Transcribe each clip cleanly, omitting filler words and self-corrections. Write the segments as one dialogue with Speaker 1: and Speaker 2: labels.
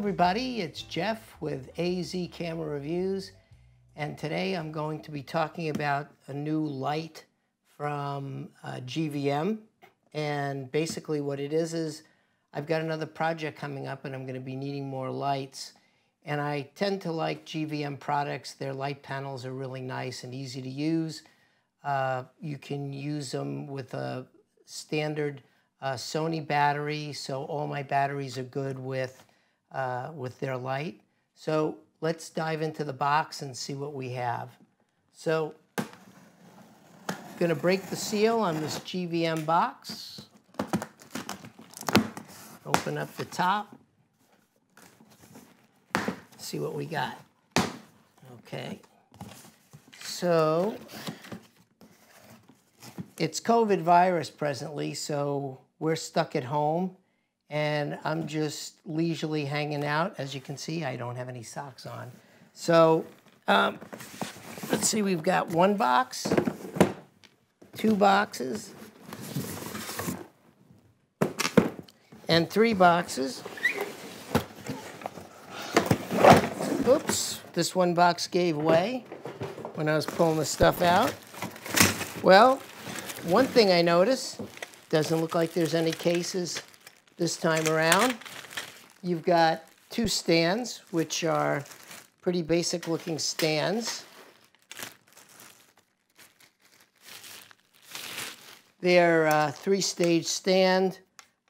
Speaker 1: everybody, it's Jeff with AZCAMERA Reviews, and today I'm going to be talking about a new light from GVM. And basically what it is I've got another project coming up and I'm going to be needing more lights. And I tend to like GVM products. Their light panels are really nice and easy to use. You can use them with a standard Sony battery, so all my batteries are good with their light. So let's dive into the box and see what we have. So I'm going to break the seal on this GVM box. Open up the top. See what we got. Okay. So it's COVID virus presently, so we're stuck at home. And I'm just leisurely hanging out. As you can see, I don't have any socks on. So let's see, we've got one box, two boxes, and three boxes. Oops, this one box gave way when I was pulling the stuff out. Well, one thing I noticed, doesn't look like there's any cases this time around. You've got two stands, which are pretty basic looking stands. They're three-stage stand.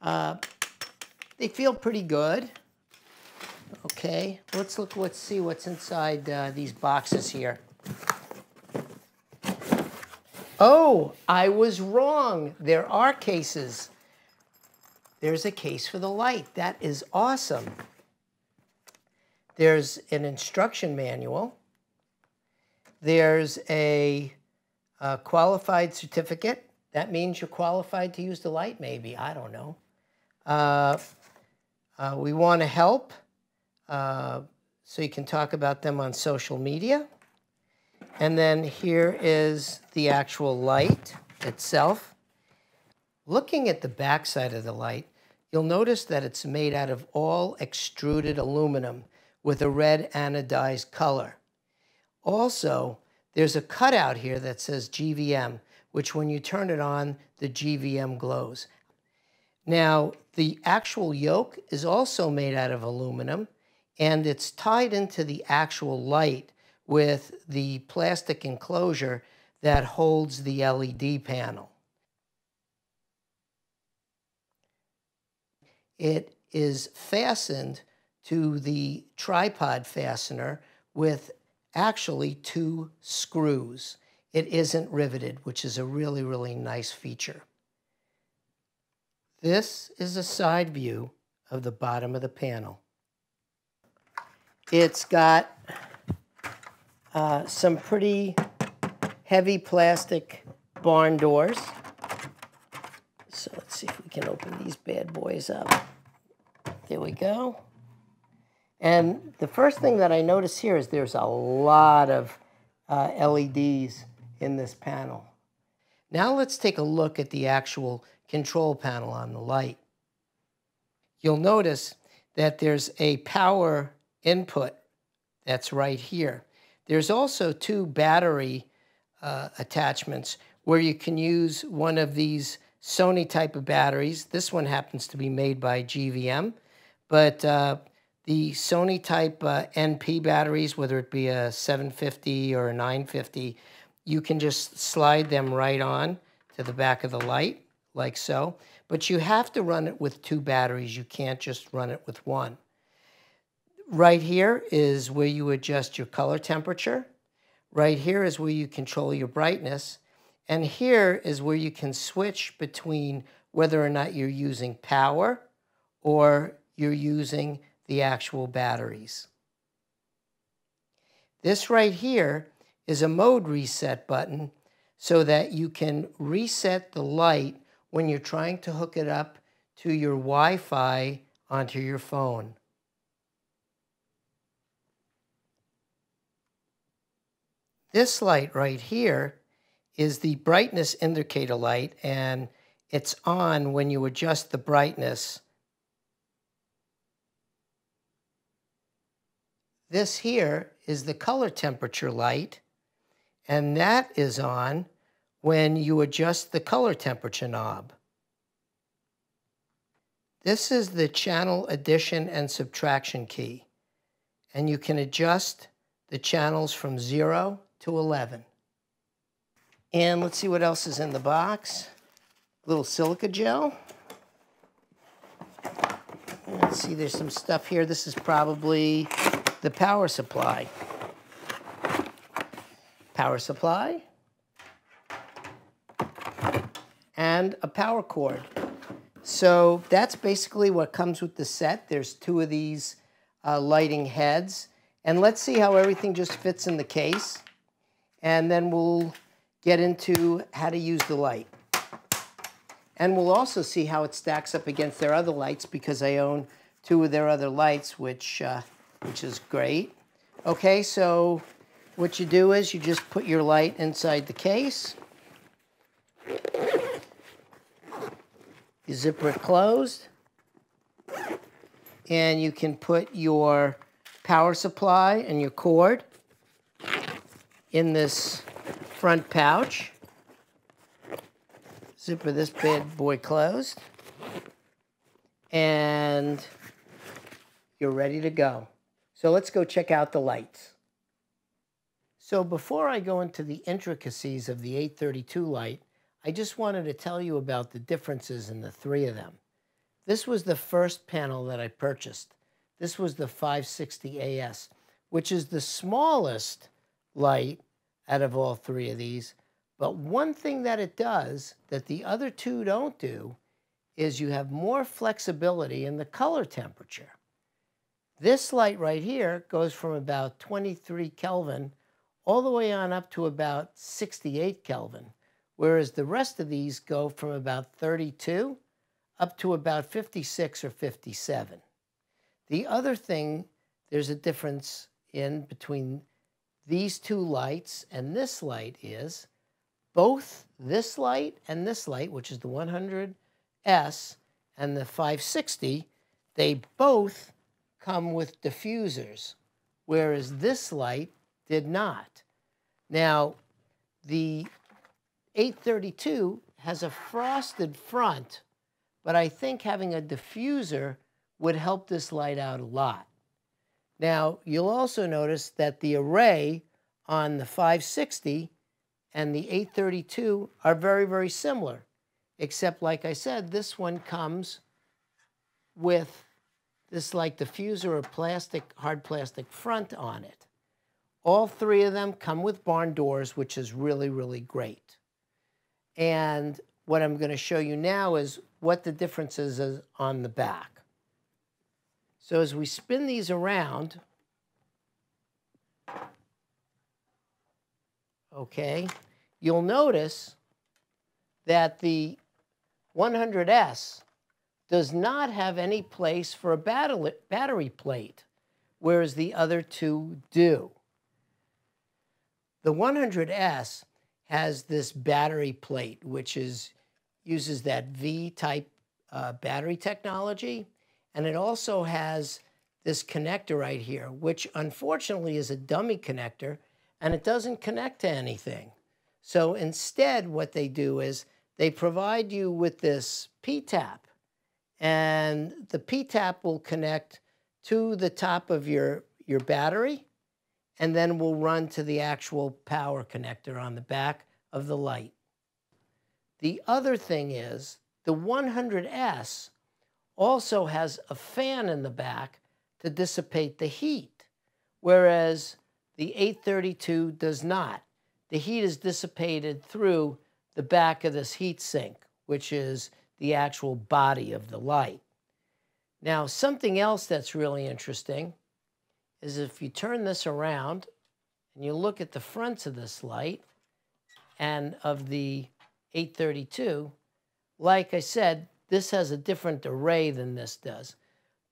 Speaker 1: They feel pretty good. Okay, let's see what's inside these boxes here. Oh, I was wrong. There are cases. There's a case for the light. That is awesome. There's an instruction manual. There's a qualified certificate. That means you're qualified to use the light, maybe. I don't know. We want to help, so you can talk about them on social media. And then here is the actual light itself. Looking at the back side of the light, you'll notice that it's made out of all extruded aluminum with a red anodized color. Also, there's a cutout here that says GVM, which when you turn it on, the GVM glows. Now, the actual yolk is also made out of aluminum, and it's tied into the actual light with the plastic enclosure that holds the LED panel. It is fastened to the tripod fastener with actually two screws. It isn't riveted, which is a really, really nice feature. This is a side view of the bottom of the panel. It's got some pretty heavy plastic barn doors. So let's see if we can open these bad boys up. There we go. And the first thing that I notice here is there's a lot of LEDs in this panel. Now let's take a look at the actual control panel on the light. You'll notice that there's a power input that's right here. There's also two battery attachments where you can use one of these Sony type of batteries. This one happens to be made by GVM, but the Sony type NP batteries, whether it be a 750 or a 950, you can just slide them right on to the back of the light, like so. But you have to run it with two batteries. You can't just run it with one. Right here is where you adjust your color temperature. Right here is where you control your brightness. And here is where you can switch between whether or not you're using power or you're using the actual batteries. This right here is a mode reset button so that you can reset the light when you're trying to hook it up to your Wi-Fi onto your phone. This light right here is the brightness indicator light, and it's on when you adjust the brightness This here is the color temperature light, and that is on when you adjust the color temperature knob. This is the channel addition and subtraction key, and you can adjust the channels from 0 to 11. And let's see what else is in the box. A little silica gel. Let's see, there's some stuff here. This is probably the power supply. Power supply. And a power cord. So that's basically what comes with the set. There's 2 of these lighting heads. And let's see how everything just fits in the case. And then we'll get into how to use the light. And we'll also see how it stacks up against their other lights, because I own 2 of their other lights, which is great. Okay, so what you do is you just put your light inside the case. You zipper it closed. And you can put your power supply and your cord in this front pouch. Zipper this bad boy closed. And you're ready to go. So let's go check out the lights. So before I go into the intricacies of the 832 light, I just wanted to tell you about the differences in the 3 of them. This was the first panel that I purchased. This was the 560 AS, which is the smallest light out of all 3 of these. But one thing that it does that the other 2 don't do is you have more flexibility in the color temperature. This light right here goes from about 23 Kelvin all the way on up to about 68 Kelvin, whereas the rest of these go from about 32 up to about 56 or 57. The other thing, there's a difference in between these 2 lights and this light is both this light and this light, which is the 100S and the 560, they both come with diffusers, whereas this light did not. Now, the 832 has a frosted front, but I think having a diffuser would help this light out a lot. Now, you'll also notice that the array on the 560 and the 832 are very, very similar, except, like I said, this one comes with this like diffuser or plastic, hard plastic front on it. All 3 of them come with barn doors, which is really, really great. And what I'm going to show you now is what the difference is on the back. So as we spin these around, okay, you'll notice that the 100S does not have any place for a battery plate, whereas the other 2 do. The 100S has this battery plate, which uses that V-type battery technology, and it also has this connector right here, which unfortunately is a dummy connector, and it doesn't connect to anything. So instead, what they do is they provide you with this P-tap, and the P-tap will connect to the top of your battery, and then will run to the actual power connector on the back of the light. The other thing is the 100S also has a fan in the back to dissipate the heat, whereas the 832 does not. The heat is dissipated through the back of this heat sink, which is the actual body of the light. Now, something else that's really interesting is if you turn this around and you look at the fronts of this light and of the 832, like I said, this has a different array than this does.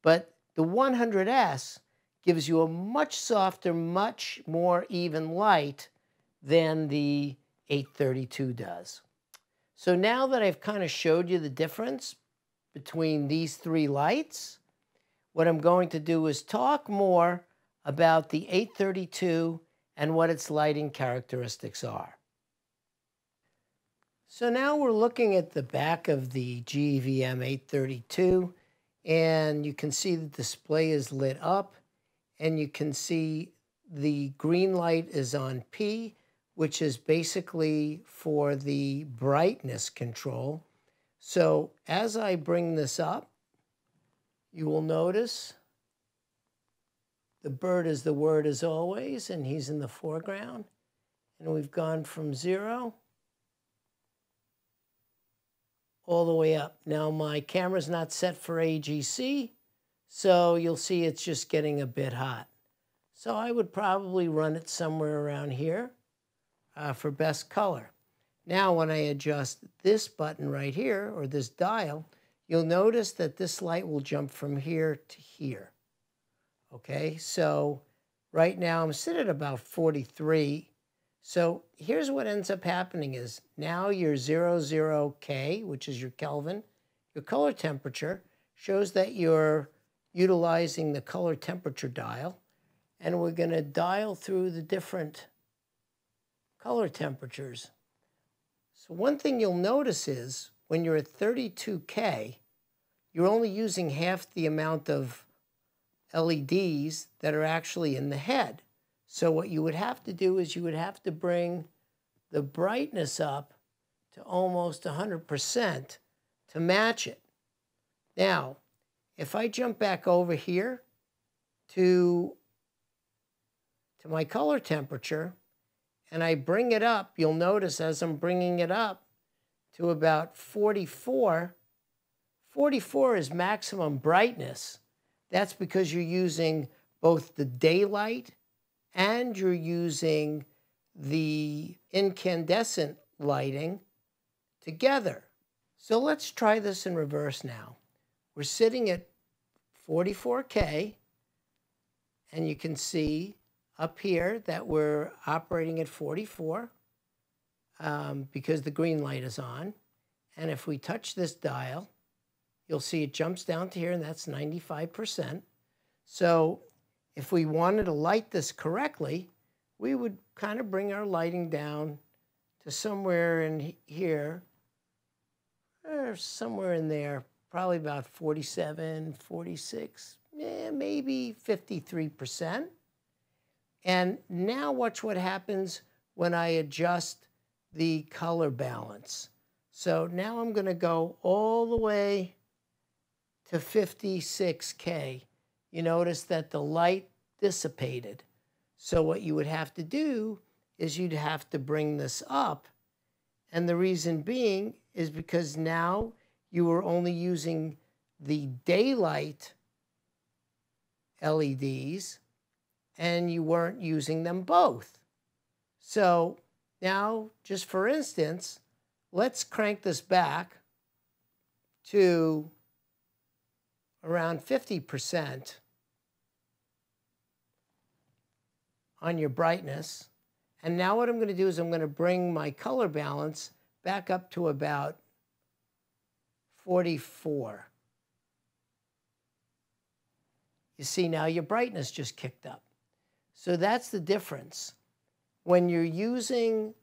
Speaker 1: But the 100S gives you a much softer, much more even light than the 832 does. So now that I've kind of showed you the difference between these 3 lights, what I'm going to do is talk more about the 832 and what its lighting characteristics are. So now we're looking at the back of the GVM 832, and you can see the display is lit up, and you can see the green light is on P, which is basically for the brightness control. So as I bring this up, you will notice the bird is the word as always, and he's in the foreground. And we've gone from 0 all the way up. Now my camera's not set for AZC, so you'll see it's just getting a bit hot. So I would probably run it somewhere around here for best color. Now when I adjust this button right here, or this dial, you'll notice that this light will jump from here to here. Okay, so right now I'm sitting at about 43. So here's what ends up happening is now your 00K, which is your Kelvin, your color temperature, shows that you're utilizing the color temperature dial. And we're going to dial through the different color temperatures. So one thing you'll notice is when you're at 32K, you're only using half the amount of LEDs that are actually in the head. So what you would have to do is you would have to bring the brightness up to almost 100% to match it. Now, if I jump back over here to my color temperature and I bring it up, you'll notice as I'm bringing it up to about 44, 44 is maximum brightness. That's because you're using both the daylight and you're using the incandescent lighting together. So let's try this in reverse now. We're sitting at 44K, and you can see up here that we're operating at 44 because the green light is on. And if we touch this dial, you'll see it jumps down to here, and that's 95%. So if we wanted to light this correctly, we would kind of bring our lighting down to somewhere in here, or somewhere in there, probably about 47, 46, maybe 53%. And now watch what happens when I adjust the color balance. So now I'm going to go all the way to 56K. You notice that the light dissipated. So what you would have to do is you'd have to bring this up. And the reason being is because now you were only using the daylight LEDs and you weren't using them both. So now, just for instance, let's crank this back to around 50% on your brightness. And now what I'm going to do is I'm going to bring my color balance back up to about 44. You see now your brightness just kicked up. So that's the difference. When you're using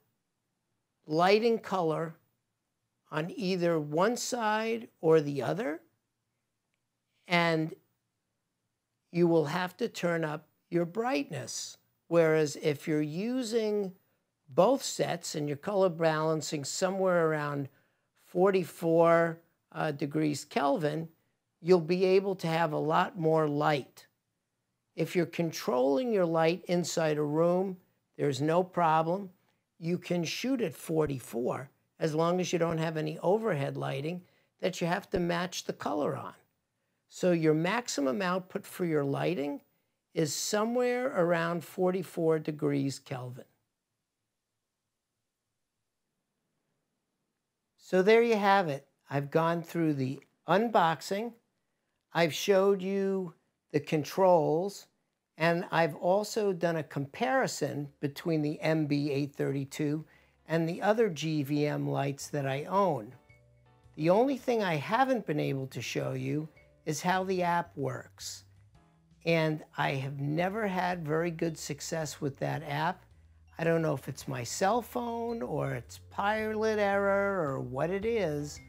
Speaker 1: lighting color on either one side or the other, and you will have to turn up your brightness. Whereas if you're using both sets and you're color balancing somewhere around 44 degrees Kelvin, you'll be able to have a lot more light. If you're controlling your light inside a room, there's no problem. You can shoot at 44 as long as you don't have any overhead lighting that you have to match the color on. So your maximum output for your lighting is somewhere around 44 degrees Kelvin. So there you have it. I've gone through the unboxing. I've showed you the controls, and I've also done a comparison between the MB832 and the other GVM lights that I own. The only thing I haven't been able to show you is how the app works. and I have never had very good success with that app. I don't know if it's my cell phone or it's pilot error or what it is,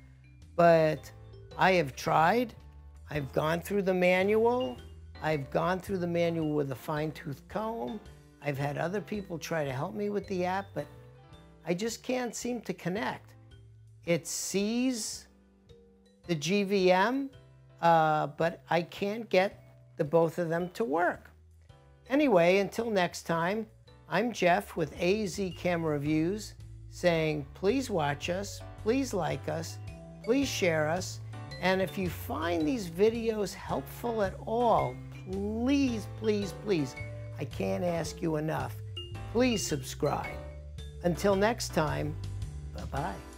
Speaker 1: but I have tried. I've gone through the manual. I've gone through the manual with a fine-tooth comb. I've had other people try to help me with the app, but I just can't seem to connect. It sees the GVM, but I can't get the both of them to work. Anyway, until next time, I'm Jeff with AZCAMERA Reviews saying please watch us, please like us, please share us, and if you find these videos helpful at all, please, please, please, I can't ask you enough, please subscribe. Until next time, bye-bye.